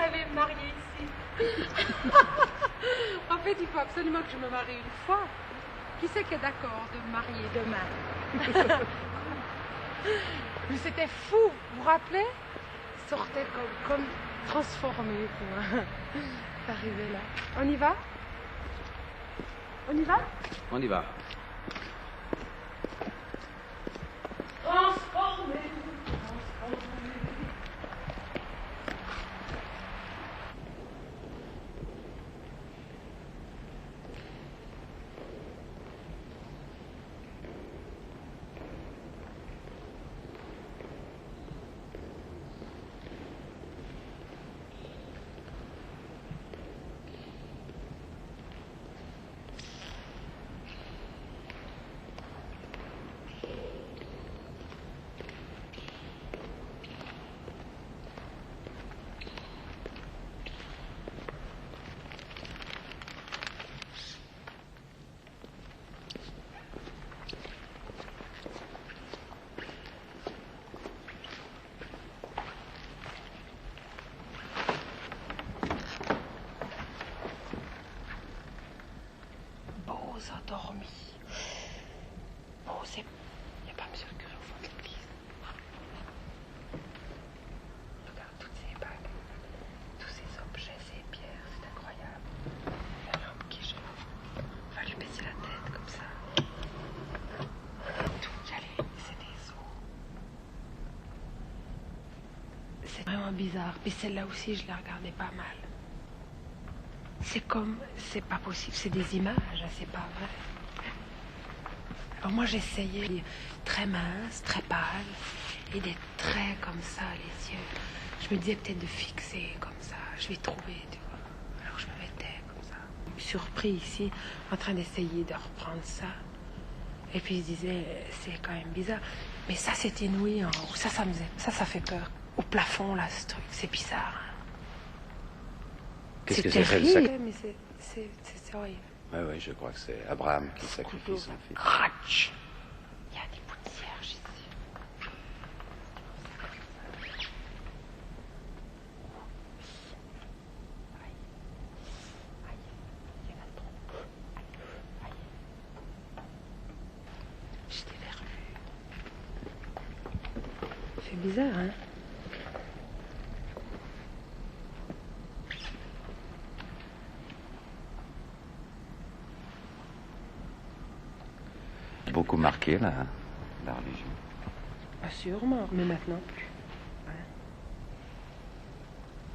rêvé me marier ici. En fait, il faut absolument que je me marie une fois. Qui c'est qui est d'accord de me marier demain? Mais c'était fou, vous vous rappelez? Sortait comme transformé, quoi. D'arriver là. On y va? On y va? On y va. Transformé. Endormi. Bon, c'est... Il n'y a pas M. le curé au fond de l'église. Regarde toutes ces bagues, tous ces objets, ces pierres, c'est incroyable. La lampe qui gèle. On va lui baisser la tête comme ça. Tout, allez, c'est des os. C'est vraiment bizarre. Puis celle-là aussi, je la regardais pas mal. C'est comme, c'est pas possible, c'est des images, c'est pas vrai. Alors moi j'essayais très mince, très pâle, et des traits comme ça, les yeux. Je me disais peut-être de fixer comme ça, je vais trouver, tu vois. Alors je me mettais comme ça. Surpris ici, en train d'essayer de reprendre ça. Et puis je disais, c'est quand même bizarre. Mais ça c'est inouï en haut, ça fait peur. Au plafond là, ce truc, c'est bizarre. Hein. Qu'est-ce que c'est fait le sac? Mais c'est horrible. Oui, je crois que c'est Abraham qui sacrifie son fils. Cratch. Il y a des bouts de cierge ici. Il y en a trop. J'ai des nerveux. C'est bizarre, hein? Beaucoup marqué la religion. Pas sûrement, mais maintenant plus. Ouais.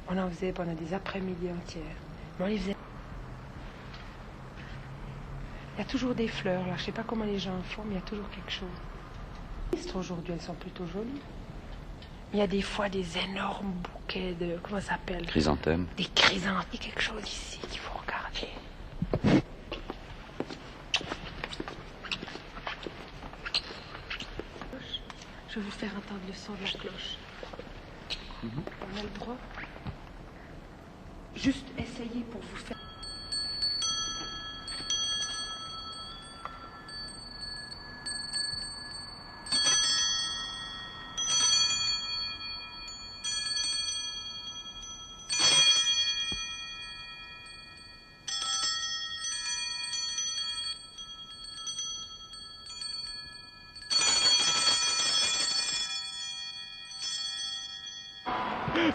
On en faisait pendant des après-midi entières. Mais on les faisait. Il y a toujours des fleurs, là. Je sais pas comment les gens font, mais il y a toujours quelque chose. Aujourd'hui, elles sont plutôt jolies. Il y a des fois des énormes bouquets de... Comment ça s'appelle? Chrysanthème. Des chrysanthèmes. Il y a quelque chose ici qu'il faut regarder. Je vais vous faire entendre le son de la cloche. On a le droit. Juste essayez pour vous faire...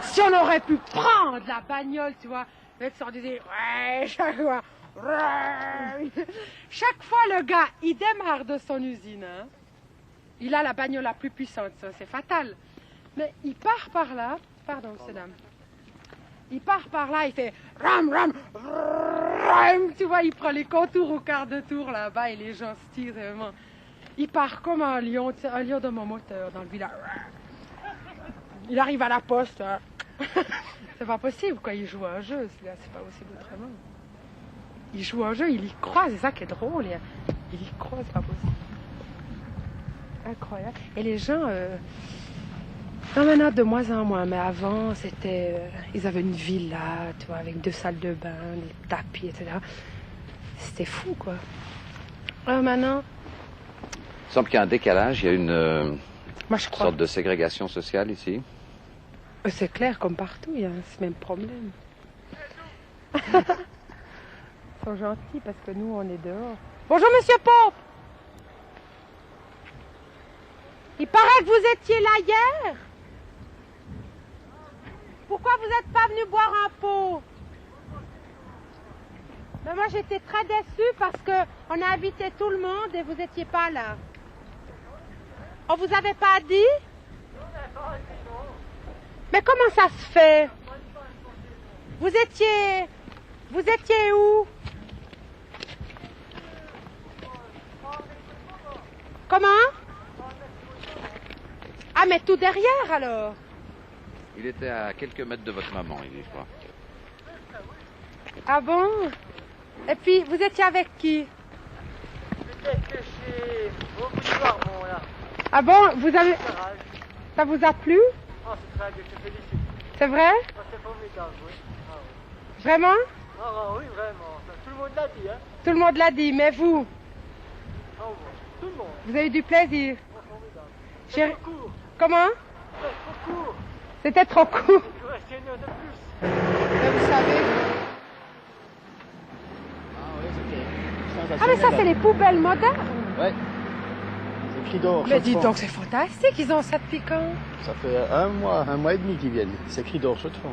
Si on aurait pu prendre la bagnole, tu vois, le mec s'en disait, ouais, chaque fois, le gars, il démarre de son usine, hein. Il a la bagnole la plus puissante, ça, c'est fatal. Mais il part par là, pardon, monsieur, dame. Il part par là, il fait ram, ram, ram, tu vois, il prend les contours au quart de tour là-bas et les gens se tirent vraiment. Il part comme un lion de mon moteur dans le village. Il arrive à la poste. Hein. C'est pas possible, quoi. Il joue à un jeu, c'est pas possible autrement. Il joue à un jeu, il y croit, c'est ça qui est drôle. Il y croit, c'est pas possible. Incroyable. Et les gens, non, maintenant de moins en moins, mais avant, c'était, ils avaient une villa, tu vois, avec 2 salles de bain, des tapis, etc. C'était fou, quoi. Alors maintenant... Il semble qu'il y a un décalage, il y a une Moi, je crois. sorte de ségrégation sociale ici. C'est clair, comme partout, il y a ce même problème. Ils sont gentils parce que nous, on est dehors. Bonjour, monsieur Pope. Il paraît que vous étiez là hier. Pourquoi vous n'êtes pas venu boire un pot? Mais moi, j'étais très déçue parce qu'on a invité tout le monde et vous n'étiez pas là. On vous avait pas dit? Mais comment ça se fait? Vous étiez où? Comment? Ah, mais tout derrière alors? Il était à quelques mètres de votre maman, il dit, je crois. Ah bon? Et puis, vous étiez avec qui? J'étais chez Auguste Varmont, là. Ah bon? Vous avez... Ça vous a plu? Oh, c'est très bien, je te félicite. C'est vrai? Oh, c'est formidable, oui. Ah, oui. Vraiment? Ah, oui, vraiment. Tout le monde l'a dit, hein. Tout le monde l'a dit, mais vous? Ah, oui. Tout le monde. Vous avez eu du plaisir? Oh, formidable. J'ai- C'est trop court. Comment? C'est trop court. C'était trop court. Il doit rester une heure de plus. Mais vous savez... Ah oui, c'était Ah mais ça, c'est les poubelles modernes. Ouais. C'est cri d'or. Mais dites donc, c'est fantastique, ils ont ça depuis quand? Ça fait un mois et demi qu'ils viennent. C'est cri d'or, je te fais.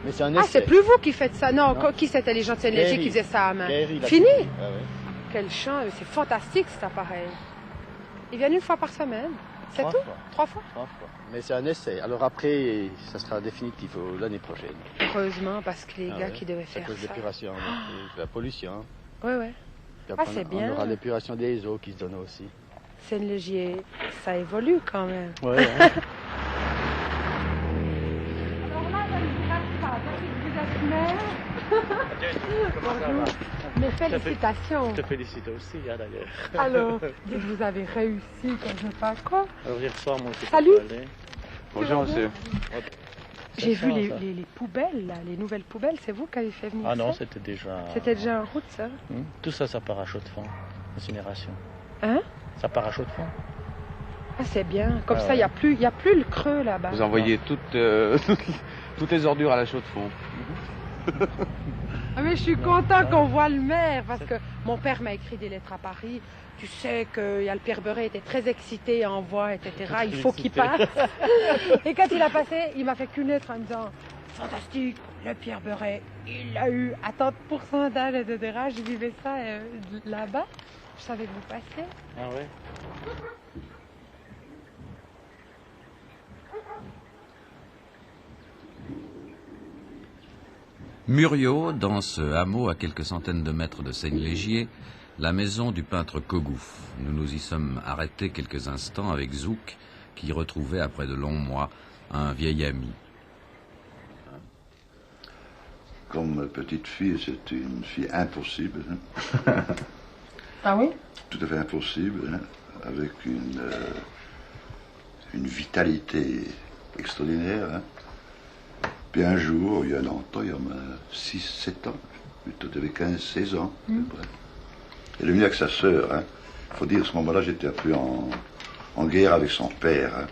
Mais c'est un essai. Ah, c'est plus vous qui faites ça. Non, Non. qui c'était les gens de Sénégie Kerry. qui faisaient ça à main? Kerry, la Fini? Kerry. Ah ouais. Quel chant, c'est fantastique cet appareil. Ils viennent une fois par semaine. C'est Trois tout? fois. 3 fois? 3 fois. Mais c'est un essai. Alors après, ça sera définitif l'année prochaine. Heureusement, parce que les Ah gars ouais. qui devaient C'est à faire cause de ça. l'épuration, la pollution. Ouais, ouais. Puis Ah, après, c'est On bien. aura l'épuration des eaux qui se donne aussi. Sénégie, ça évolue quand même. Ouais. Alors là, ça ne vous rate pas. Vous êtes maire. Bonjour. Mes félicitations. Je te félicite aussi, hein, d'ailleurs. Alors, dites, vous avez réussi comme je sais pas quoi. Alors, hier soir, moi, j'étais Salut. pas allé. Bonjour, monsieur. J'ai vu Ça, les, ça. les poubelles, là, les nouvelles poubelles. C'est vous qui avez fait venir Ah non, ça? c'était déjà... C'était déjà en route, ça? Tout ça, ça part à chaud de fond. Incinération. Hein? Ça part à chaud de fond. Ah, c'est bien. Comme Ah ça, il ouais. n'y a plus le creux là-bas. Vous envoyez toutes les ordures à la chaux de fond. Ah, mais je suis content qu'on voit le maire parce que mon père m'a écrit des lettres à Paris. Tu sais que Pierre Beuret était très excité, envoie, etc. Il faut qu'il passe. Et quand il a passé, il m'a fait qu'une lettre en me disant fantastique, le Pierre Beuret, il a eu à tant de pourcentage, etc. Je vivais ça là-bas. Je savais que vous passiez. Ah ouais. Muriot, dans ce hameau à quelques centaines de mètres de Seigne-Légier, la maison du peintre Kogouf. Nous nous y sommes arrêtés quelques instants avec Zouk, qui retrouvait après de longs mois un vieil ami. Comme petite fille, c'est une fille impossible, hein. Ah oui? Tout à fait impossible, hein, avec une vitalité extraordinaire. Hein. Puis un jour, il y a longtemps, il y a 6-7 ans, plutôt il avait 15-16 ans, à peu près. Elle est venue avec sa sœur. Hein. Faut dire, à ce moment-là, j'étais un peu en guerre avec son père. Hein.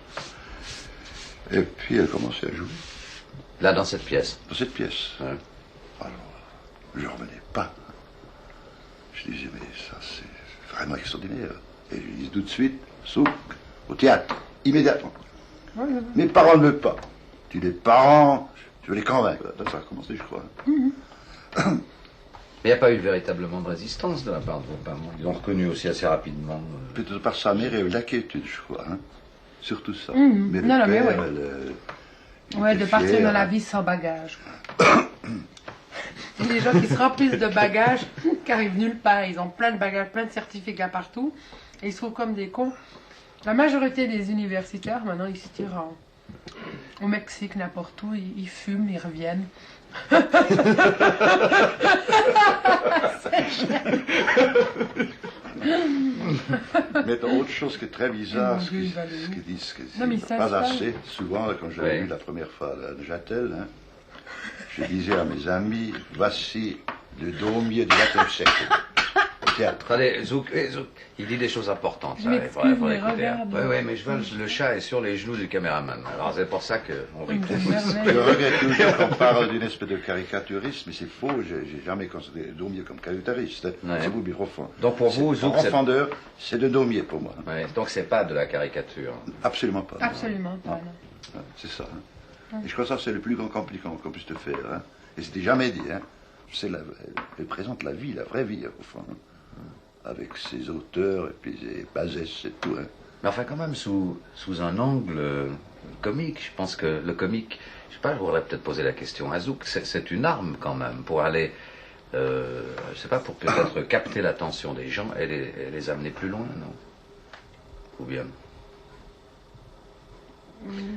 Et puis elle commençait à jouer Là, dans cette pièce. dans cette pièce. Ouais. Alors, je ne revenais pas. Je disais, mais ça, c'est vraiment extraordinaire. Et je lui dis tout de suite, Souk, au théâtre, immédiatement. Mes parents ne veulent pas. Tu les parents, je veux les convaincre. Là, ça a commencé, je crois. Mais il n'y a pas eu véritablement de résistance de la part de vos parents. Ils ont reconnu aussi assez rapidement. Peut-être par sa mère, il y a eu l'inquiétude, je crois. Hein. Surtout ça. Mhm. Mais le Non, non, mais père, ouais. il Ouais, était de partir fier, dans la hein. vie sans bagage. Les gens qui se remplissent de bagages, qui arrivent nulle part, ils ont plein de bagages, plein de certificats partout, et ils se trouvent comme des cons. La majorité des universitaires, maintenant, ils se tirent au Mexique, n'importe où, ils fument, ils reviennent. Mais autre chose qui est très bizarre, Mon ce Dieu, qu'ils il va le- disent, que Non, mais ils c'est savent pas pas. assez. Souvent, quand j'avais Ouais. vu la première fois à Neuchâtel, hein, je disais à mes amis, voici le daumier du XXe siècle. théâtre. Attendez, Zouk, il dit des choses importantes. Je là, m'excuse, faudrait mais écouter. regarde. Oui, oui, mais je vois le chat est sur les genoux du caméraman. Alors c'est pour ça qu'on rit. Je regrette toujours qu'on parle d'une espèce de caricaturisme, mais c'est faux. J'ai jamais considéré Daumier comme caricaturiste. Ouais. C'est vous, profond. Donc pour vous, Zouk, en profondeur, c'est de Daumier pour moi. Ouais, donc c'est pas de la caricature. Absolument pas. Absolument pas, non. Ouais, c'est ça. Hein. Et je crois que ça, c'est le plus grand compliment qu'on puisse te faire. Hein. Et c'était jamais dit. Hein. Elle présente la vie, la vraie vie, au fond. Hein. Avec ses auteurs, et puis ses bassesses et tout. Hein. Mais enfin, quand même, sous un angle comique. Je pense que le comique, je sais pas, je voudrais peut-être poser la question à Zouk, c'est une arme quand même pour aller, je sais pas, pour peut-être capter l'attention des gens et les amener plus loin, non? Ou bien?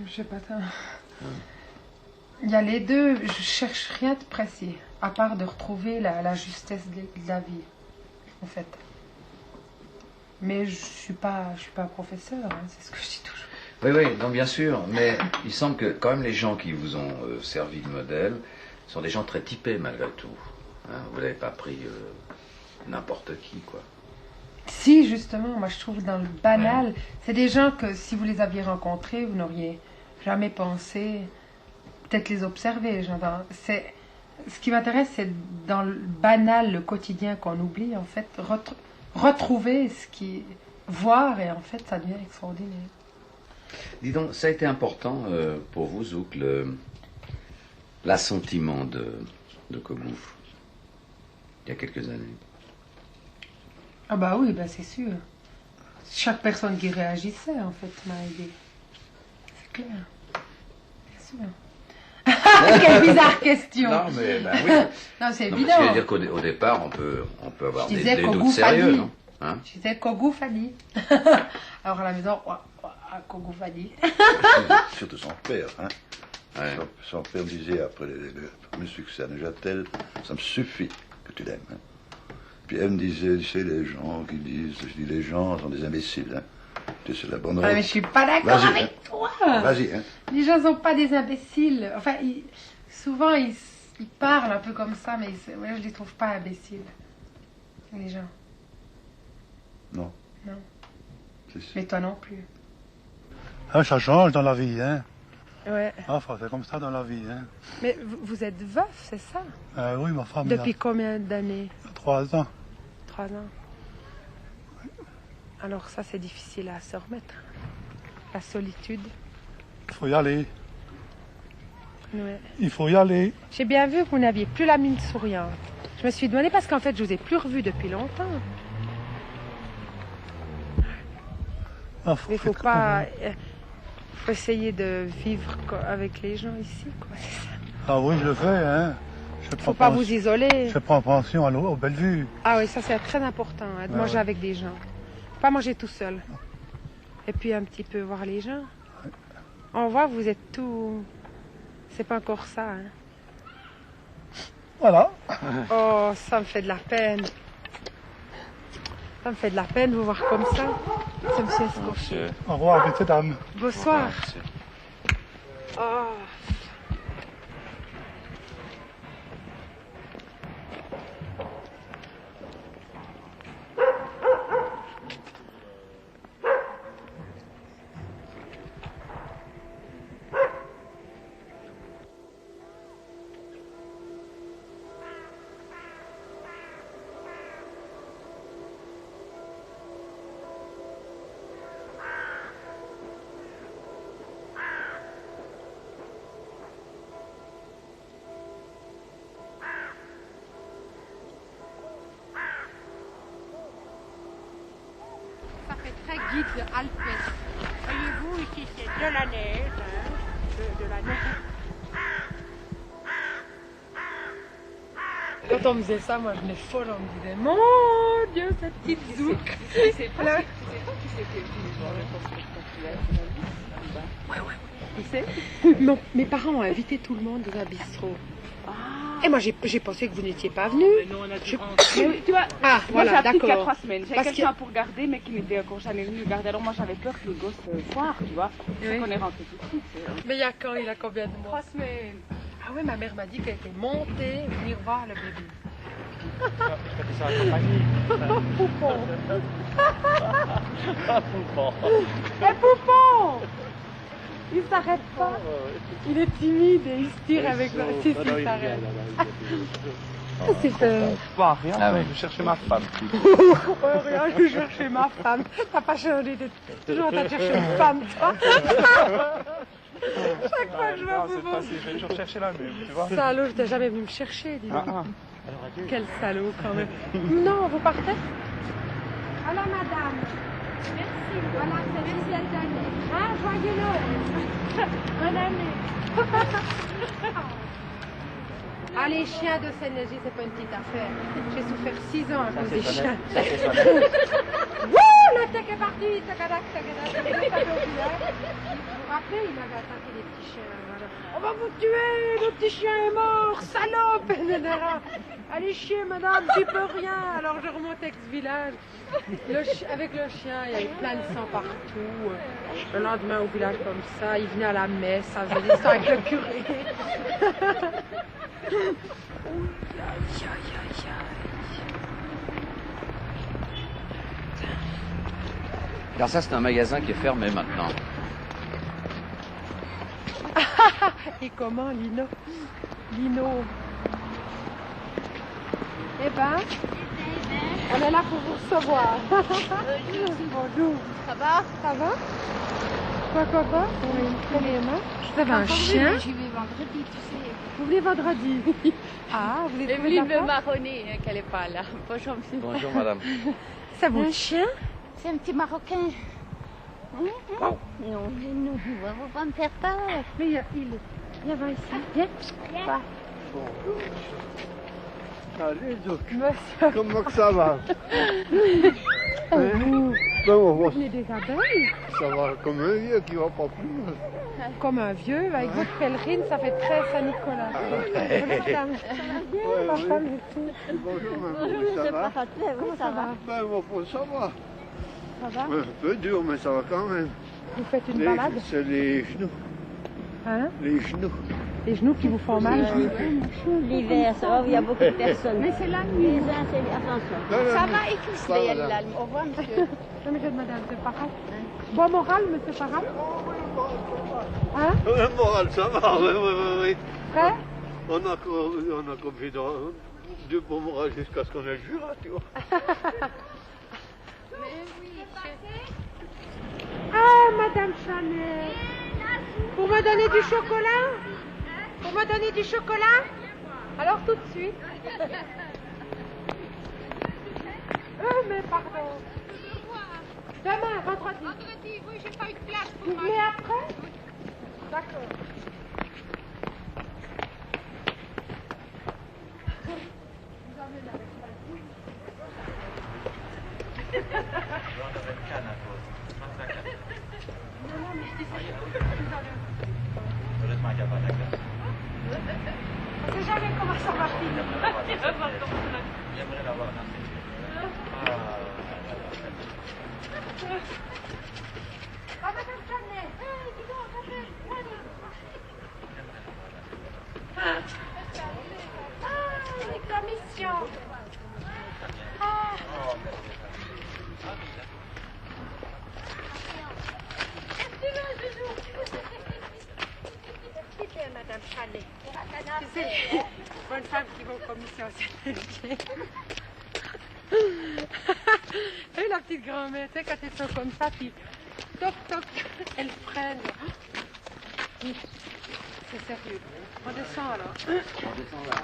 Je sais pas ça. Il y a les deux, je cherche rien de précis, à part de retrouver la justesse de la vie, en fait. Mais je suis pas professeur, hein, c'est ce que je dis toujours. Oui, oui, non, bien sûr, mais il semble que quand même les gens qui vous ont servi de modèle sont des gens très typés malgré tout. Hein, vous n'avez pas pris n'importe qui, quoi. Si, justement, moi je trouve dans le banal, c'est des gens que si vous les aviez rencontrés, vous n'auriez jamais pensé, peut-être les observer. Ce qui m'intéresse, c'est dans le banal, le quotidien qu'on oublie, en fait, retrouver ce qui... voir, et en fait, ça devient extraordinaire. Dis donc, ça a été important pour vous, Zouk, l'assentiment de Kogouf, il y a quelques années. Ah bah oui, bah c'est sûr. Chaque personne qui réagissait, en fait, m'a aidé. C'est clair. Bien sûr. Quelle bizarre question. Non, mais bah, oui. Non, c'est Non, évident. parce que je veux dire qu'au départ, on peut avoir Je des disais doutes Kogouf sérieux, a dit. non? Hein? Je disais Kogouf a dit. Alors à la maison, Kogouf a dit. Surtout son père. Hein. Ouais. Son père disait après le premier succès à Neuchâtel, ça me suffit que tu l'aimes. Hein. Puis elle me disait, tu sais, les gens qui disent, je dis les gens sont des imbéciles. Hein. Tu sais, c'est la bonne Ah, route. mais je suis pas d'accord Vas-y, avec toi. Vas-y, hein. Les gens sont pas des imbéciles. Enfin, souvent ils parlent un peu comme ça, mais ouais, je les trouve pas imbéciles. Les gens. Non. Non. C'est sûr. Mais toi non plus. Hein, ça change dans la vie, hein. Ouais. Enfin, c'est comme ça dans la vie, hein. Mais vous êtes veuf, c'est ça? Oui, ma femme, Depuis combien d'années? il a 3 ans. 3 ans. Alors ça, c'est difficile à se remettre. La solitude. Il faut y aller. Ouais. Il faut y aller. J'ai bien vu que vous n'aviez plus la mine souriante. Je me suis demandé parce qu'en fait, je vous ai plus revu depuis longtemps. Ah, Mais faut pas... faut essayer de vivre avec les gens ici, quoi. C'est ça. Ah oui, je le fais, hein. Faut pas vous isoler. Je prends pension au Bellevue. Ah oui, ça c'est très important, hein, de manger avec des gens. Faut pas manger tout seul. Et puis un petit peu voir les gens. On voit, vous êtes tout... C'est pas encore ça, hein. Voilà. Oh, ça me fait de la peine. Ça me fait de la peine de vous voir comme ça. C'est monsieur Escoffier. Au revoir, messieurs, dames. Bonsoir. Oh. Ça fait très guide alpestre. Voyez-vous, ici c'est de la neige, hein, de la neige. Quand on me disait ça, moi je venais folle, on me disait mon Dieu, cette petite zouk. C'est pas qui c'était Tu sais, mes parents ont invité tout le monde dans un bistrot. Et moi j'ai pensé que vous n'étiez pas venu. Mais oui, tu vois, Ah, moi voilà, j'ai appris qu'il y a d'accord. 3 semaines. J'avais Parce quelqu'un pour garder, mais qui n'était encore jamais venu garder. Alors moi j'avais peur que le gosse foire, tu vois. Oui. Donc on est rentré tout de suite. Mais il a combien de mois? 3 semaines. Ah oui, ma mère m'a dit qu'elle était montée venir voir le bébé. Je fais ça à la compagnie. Poupon. Poupon. Eh, Poupon! Il s'arrête pas. Il est timide et il se tire avec la... Si, Non, non, il s'arrête. vient. Super. Pas rien, Ah oui. je cherchais ma femme. Rien, je cherchais ma femme. T'as pas changé de... Toujours en train de chercher une femme, toi. Chaque fois que je vois Non, c'est Poupon. facile, je vais toujours chercher la même, tu vois. Salaud, je t'ai jamais venu me chercher, dis donc. Alors, Quel salaud, quand même. Non, vous partez? Voilà, madame. Merci. Voilà, c'est Gisèle d'année. Hein, joyeux Noël. Bonne année. Ah, les chiens de Seine-Léger, c'est pas une petite affaire. J'ai souffert 6 ans à cause des chiens. Wouh, le tech est parti. Tagadac, tagadac. Vous vous rappelez, il m'avait attaqué des petits chiens. Voilà. On va vous tuer, le petit chien est mort, salope, etc. Allez chier, madame, tu peux rien. Alors je remonte avec ce village. Avec le chien, il y avait plein de sang partout. Le lendemain au village comme ça, il venait à la messe, ça faisait des sangs avec le curé. Alors ça, c'est un magasin qui est fermé maintenant. Et comment, Lino? Lino. Eh ben, on est là pour vous recevoir. Bonjour. Ça va? Ça va? Quoi? Oui, très bien. Vous avez un chien? J'y vais vendredi, tu sais. Vous venez vendredi? Ah, vous êtes Evelyne me marronner qu'elle n'est pas là. Bonjour, monsieur. Bonjour, madame. C'est votre chien? C'est un petit Marocain. Non, mais nous, on va pas me faire peur. Mais il va ici. Viens. Va. Allez, Zouk. Monsieur. Comment que ça va? Vous Bon, venez des abeilles? ça va comme un vieux qui va pas plus. Comme un vieux, avec votre pèlerine, ça fait très Saint-Nicolas. Bonjour, madame. Ça va bien, ma femme ici. Bonjour, maman, ça va? Comment ça va? Ben, mon pauvre, ça va. Ça va? Un peu dur, mais ça va quand même. Vous faites une balade? C'est les genoux. Hein? Les genoux. Les genoux qui vous font mal? L'hiver, ça va, il y a beaucoup de personnes. Mais c'est la nuit. Les uns, c'est attention. Ça va et tous les là. Au revoir, monsieur. Non, mais madame, c'est pas grave. Bon moral, monsieur Farah? Hein? Le moral, ça va, oui. Prêt? On a confiance du bon moral jusqu'à ce qu'on ait le jura, tu vois. Ah, madame Chanel. Pour me donner du chocolat? Pour me donner du chocolat? Alors tout de suite. Mais pardon. Demain, vendredi. Vendredi, oui, j'ai pas eu de place pour Vous venez après? D'accord. Vous emmènez avec on sait jamais comment ça va finir. Ah, madame Chanel. Dis donc, la mission. Madame Chalet. C'est bonne femme qui va aux commissions. Et la petite grand-mère, tu sais, quand elles sont comme ça, puis toc toc, elles freinent. C'est sérieux. On descend alors. On descend là.